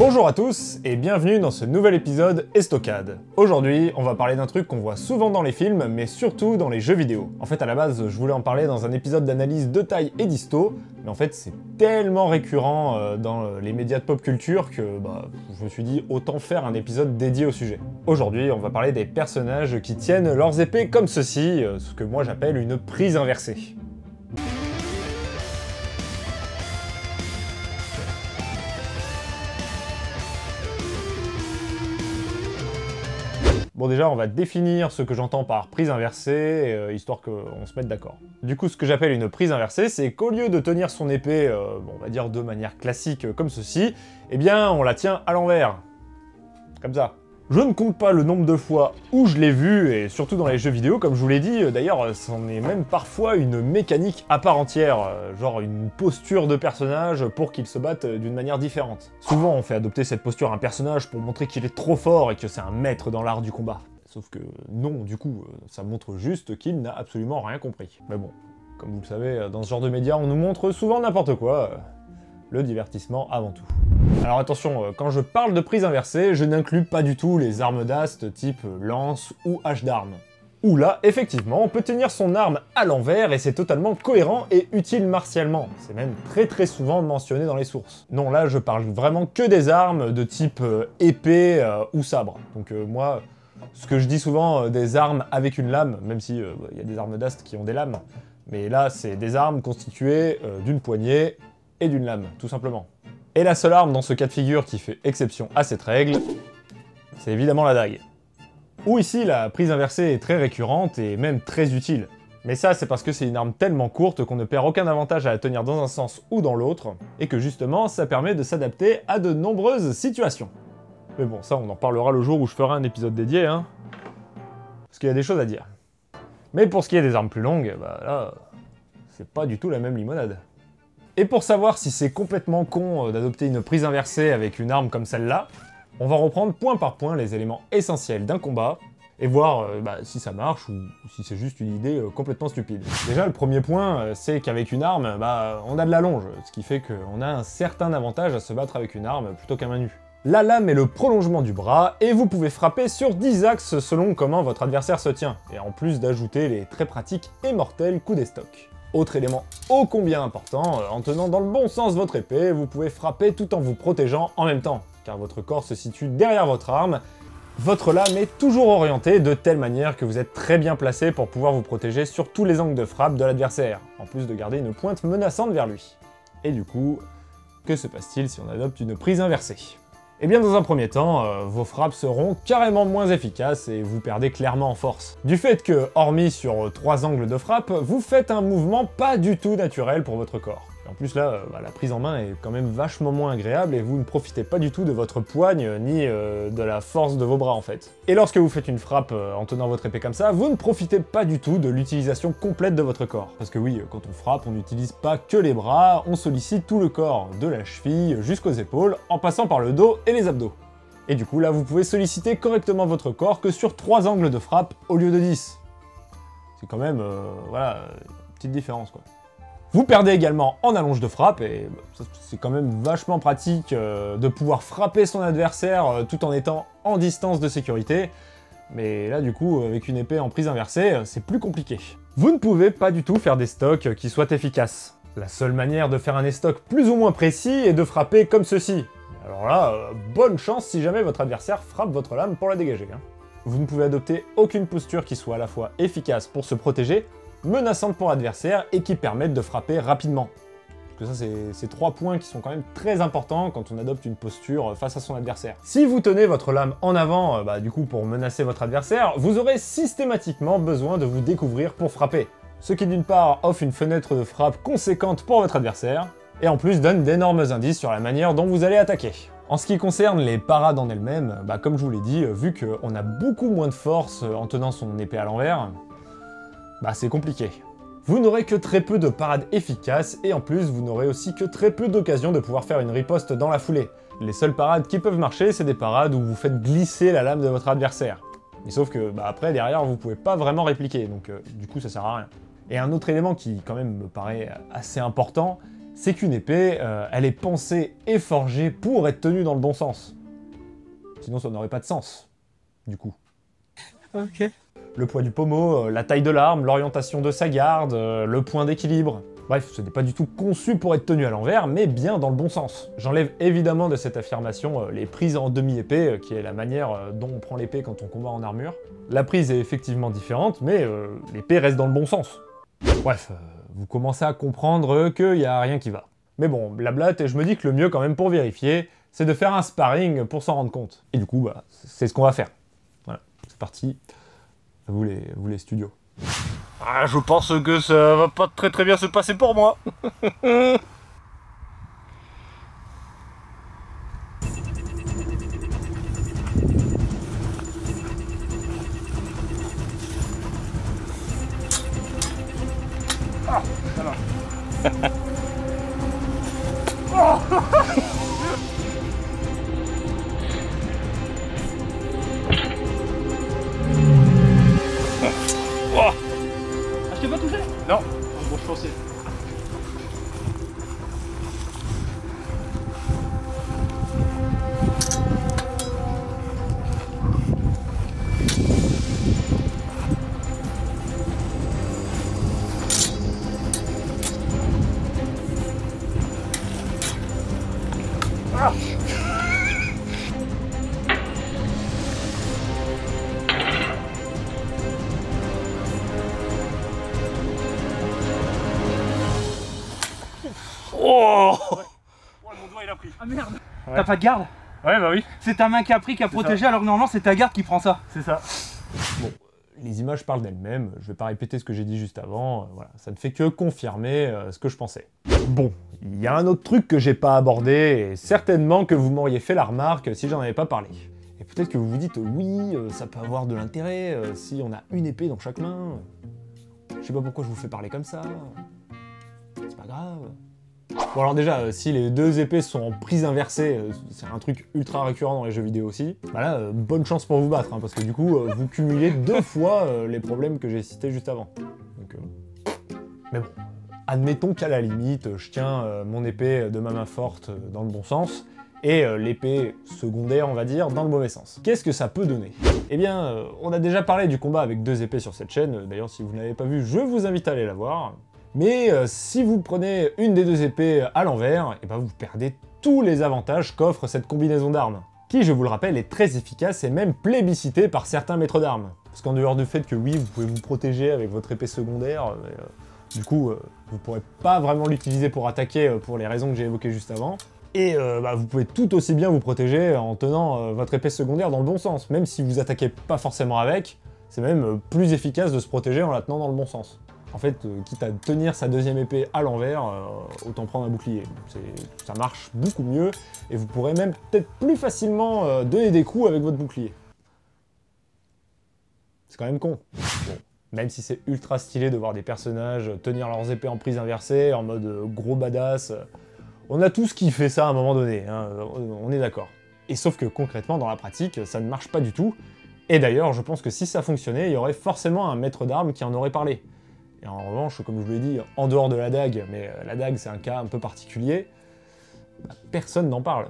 Bonjour à tous et bienvenue dans ce nouvel épisode Estocade. Aujourd'hui, on va parler d'un truc qu'on voit souvent dans les films, mais surtout dans les jeux vidéo. En fait, à la base, je voulais en parler dans un épisode d'analyse de taille et disto, mais en fait, c'est tellement récurrent dans les médias de pop culture que je me suis dit autant faire un épisode dédié au sujet. Aujourd'hui, on va parler des personnages qui tiennent leurs épées comme ceci, ce que moi j'appelle une prise inversée. Bon déjà, on va définir ce que j'entends par prise inversée, histoire qu'on se mette d'accord. Du coup, ce que j'appelle une prise inversée, c'est qu'au lieu de tenir son épée, on va dire de manière classique comme ceci, eh bien, on la tient à l'envers. Comme ça. Je ne compte pas le nombre de fois où je l'ai vu, et surtout dans les jeux vidéo, comme je vous l'ai dit, d'ailleurs, c'en est même parfois une mécanique à part entière, genre une posture de personnage pour qu'il se batte d'une manière différente. Souvent, on fait adopter cette posture à un personnage pour montrer qu'il est trop fort et que c'est un maître dans l'art du combat. Sauf que non, du coup, ça montre juste qu'il n'a absolument rien compris. Mais bon, comme vous le savez, dans ce genre de médias, on nous montre souvent n'importe quoi. Le divertissement avant tout. Alors attention, quand je parle de prise inversée, je n'inclus pas du tout les armes d'ast type lance ou hache d'arme. Où là, effectivement, on peut tenir son arme à l'envers et c'est totalement cohérent et utile martialement. C'est même très souvent mentionné dans les sources. Non, là, je parle vraiment que des armes de type épée ou sabre. Donc moi, ce que je dis souvent, des armes avec une lame, même si y a des armes d'ast qui ont des lames, mais là, c'est des armes constituées d'une poignée et d'une lame, tout simplement. Et la seule arme dans ce cas de figure qui fait exception à cette règle, c'est évidemment la dague. Où ici, la prise inversée est très récurrente et même très utile. Mais ça, c'est parce que c'est une arme tellement courte qu'on ne perd aucun avantage à la tenir dans un sens ou dans l'autre, et que justement, ça permet de s'adapter à de nombreuses situations. Mais bon, ça, on en parlera le jour où je ferai un épisode dédié, hein. Parce qu'il y a des choses à dire. Mais pour ce qui est des armes plus longues, là, c'est pas du tout la même limonade. Et pour savoir si c'est complètement con d'adopter une prise inversée avec une arme comme celle-là, on va reprendre point par point les éléments essentiels d'un combat, et voir si ça marche ou si c'est juste une idée complètement stupide. Déjà, le premier point, c'est qu'avec une arme, on a de la longe, ce qui fait qu'on a un certain avantage à se battre avec une arme plutôt qu'à main nue. La lame est le prolongement du bras, et vous pouvez frapper sur 10 axes selon comment votre adversaire se tient, et en plus d'ajouter les très pratiques et mortels coups d'estoc. Autre élément ô combien important, en tenant dans le bon sens votre épée, vous pouvez frapper tout en vous protégeant en même temps, car votre corps se situe derrière votre arme. Votre lame est toujours orientée de telle manière que vous êtes très bien placé pour pouvoir vous protéger sur tous les angles de frappe de l'adversaire, en plus de garder une pointe menaçante vers lui. Et du coup, que se passe-t-il si on adopte une prise inversée ? Eh bien dans un premier temps, vos frappes seront carrément moins efficaces et vous perdez clairement en force. Du fait que, hormis sur 3 angles de frappe, vous faites un mouvement pas du tout naturel pour votre corps. Et en plus là, la prise en main est quand même vachement moins agréable et vous ne profitez pas du tout de votre poigne ni de la force de vos bras en fait. Et lorsque vous faites une frappe en tenant votre épée comme ça, vous ne profitez pas du tout de l'utilisation complète de votre corps. Parce que oui, quand on frappe, on n'utilise pas que les bras, on sollicite tout le corps, de la cheville jusqu'aux épaules, en passant par le dos et les abdos. Et du coup là, vous pouvez solliciter correctement votre corps que sur 3 angles de frappe au lieu de 10. C'est quand même, une petite différence quoi. Vous perdez également en allonge de frappe, et c'est quand même vachement pratique de pouvoir frapper son adversaire tout en étant en distance de sécurité. Mais là du coup, avec une épée en prise inversée, c'est plus compliqué. Vous ne pouvez pas du tout faire des stocks qui soient efficaces. La seule manière de faire un estoc plus ou moins précis est de frapper comme ceci. Alors là, bonne chance si jamais votre adversaire frappe votre lame pour la dégager. Vous ne pouvez adopter aucune posture qui soit à la fois efficace pour se protéger, menaçante pour l'adversaire et qui permettent de frapper rapidement. Parce que ça, c'est 3 points qui sont quand même très importants quand on adopte une posture face à son adversaire. Si vous tenez votre lame en avant, du coup pour menacer votre adversaire, vous aurez systématiquement besoin de vous découvrir pour frapper. Ce qui d'une part offre une fenêtre de frappe conséquente pour votre adversaire, et en plus donne d'énormes indices sur la manière dont vous allez attaquer. En ce qui concerne les parades en elles-mêmes, comme je vous l'ai dit, vu qu'on a beaucoup moins de force en tenant son épée à l'envers, c'est compliqué. Vous n'aurez que très peu de parades efficaces, et en plus, vous n'aurez aussi que très peu d'occasions de pouvoir faire une riposte dans la foulée. Les seules parades qui peuvent marcher, c'est des parades où vous faites glisser la lame de votre adversaire. Mais sauf que, après, derrière, vous pouvez pas vraiment répliquer, donc du coup, ça sert à rien. Et un autre élément qui, quand même, me paraît assez important, c'est qu'une épée, elle est pensée et forgée pour être tenue dans le bon sens. Sinon ça n'aurait pas de sens, du coup. Ok. Le poids du pommeau, la taille de l'arme, l'orientation de sa garde, le point d'équilibre. Bref, ce n'est pas du tout conçu pour être tenu à l'envers, mais bien dans le bon sens. J'enlève évidemment de cette affirmation les prises en demi-épée, qui est la manière dont on prend l'épée quand on combat en armure. La prise est effectivement différente, mais l'épée reste dans le bon sens. Bref, vous commencez à comprendre qu'il n'y a rien qui va. Mais bon, blablate, et je me dis que le mieux quand même pour vérifier, c'est de faire un sparring pour s'en rendre compte. Et du coup, bah, c'est ce qu'on va faire. Voilà, c'est parti. À vous les studios. Ah, je pense que ça va pas très bien se passer pour moi. Ah, ça va. Oh. Ah, je t'ai pas touché? Non. Bon, je pensais. Ah. Oh, ouais, mon doigt il a pris. Ah merde. Ouais. T'as pas de garde? Ouais, bah oui. C'est ta main qui a pris, qui a protégé, alors que normalement c'est ta garde qui prend ça. C'est ça. Bon, les images parlent d'elles-mêmes, je vais pas répéter ce que j'ai dit juste avant, voilà, ça ne fait que confirmer ce que je pensais. Bon, il y a un autre truc que j'ai pas abordé, et certainement que vous m'auriez fait la remarque si j'en avais pas parlé. Et peut-être que vous vous dites, oui, ça peut avoir de l'intérêt si on a une épée dans chaque main. Je sais pas pourquoi je vous fais parler comme ça. C'est pas grave. Bon alors déjà, si les deux épées sont en prise inversée, c'est un truc ultra récurrent dans les jeux vidéo aussi, bah là, bonne chance pour vous battre, hein, parce que du coup, vous cumulez 2 fois les problèmes que j'ai cités juste avant. Donc, mais bon, admettons qu'à la limite, je tiens mon épée de ma main forte dans le bon sens, et l'épée secondaire, on va dire, dans le mauvais sens. Qu'est-ce que ça peut donner? Eh bien, on a déjà parlé du combat avec 2 épées sur cette chaîne, d'ailleurs si vous ne l'avez pas vu, je vous invite à aller la voir. Mais si vous prenez une des 2 épées à l'envers, et ben vous perdez tous les avantages qu'offre cette combinaison d'armes, qui, je vous le rappelle, est très efficace et même plébiscitée par certains maîtres d'armes. Parce qu'en dehors du fait que oui, vous pouvez vous protéger avec votre épée secondaire, du coup, vous pourrez pas vraiment l'utiliser pour attaquer pour les raisons que j'ai évoquées juste avant. Et bah, vous pouvez tout aussi bien vous protéger en tenant votre épée secondaire dans le bon sens. Même si vous attaquez pas forcément avec, c'est même plus efficace de se protéger en la tenant dans le bon sens. En fait, quitte à tenir sa deuxième épée à l'envers, autant prendre un bouclier. Ça marche beaucoup mieux, et vous pourrez même peut-être plus facilement donner des coups avec votre bouclier. C'est quand même con. Bon, même si c'est ultra stylé de voir des personnages tenir leurs épées en prise inversée, en mode gros badass, on a tous kiffé ça à un moment donné, hein, on est d'accord. Et sauf que concrètement, dans la pratique, ça ne marche pas du tout. Et d'ailleurs, je pense que si ça fonctionnait, il y aurait forcément un maître d'armes qui en aurait parlé. Et en revanche, comme je vous l'ai dit, en dehors de la dague, mais la dague c'est un cas un peu particulier, bah, personne n'en parle.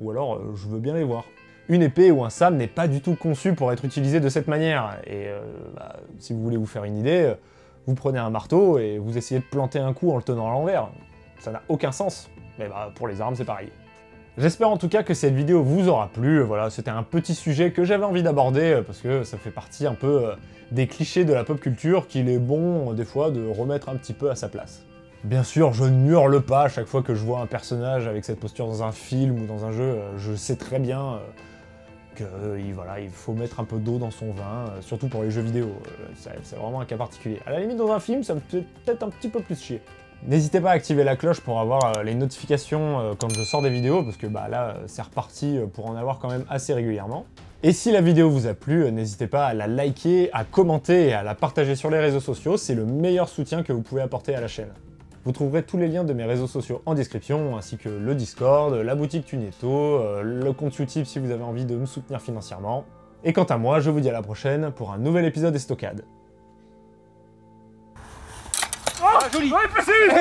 Ou alors, je veux bien les voir. Une épée ou un sabre n'est pas du tout conçu pour être utilisé de cette manière. Et bah, si vous voulez vous faire une idée, vous prenez un marteau et vous essayez de planter un coup en le tenant à l'envers. Ça n'a aucun sens. Mais bah, pour les armes, c'est pareil. J'espère en tout cas que cette vidéo vous aura plu, voilà, c'était un petit sujet que j'avais envie d'aborder parce que ça fait partie un peu des clichés de la pop culture qu'il est bon des fois de remettre un petit peu à sa place. Bien sûr, je n'hurle pas à chaque fois que je vois un personnage avec cette posture dans un film ou dans un jeu, je sais très bien que voilà, il faut mettre un peu d'eau dans son vin, surtout pour les jeux vidéo, c'est vraiment un cas particulier. À la limite dans un film, ça me fait peut-être un petit peu plus chier. N'hésitez pas à activer la cloche pour avoir les notifications quand je sors des vidéos, parce que bah, là, c'est reparti pour en avoir quand même assez régulièrement. Et si la vidéo vous a plu, n'hésitez pas à la liker, à commenter et à la partager sur les réseaux sociaux, c'est le meilleur soutien que vous pouvez apporter à la chaîne. Vous trouverez tous les liens de mes réseaux sociaux en description, ainsi que le Discord, la boutique Tuneto, le compte Utip si vous avez envie de me soutenir financièrement. Et quant à moi, je vous dis à la prochaine pour un nouvel épisode Estocade. Oh, joli. Ouais, facile.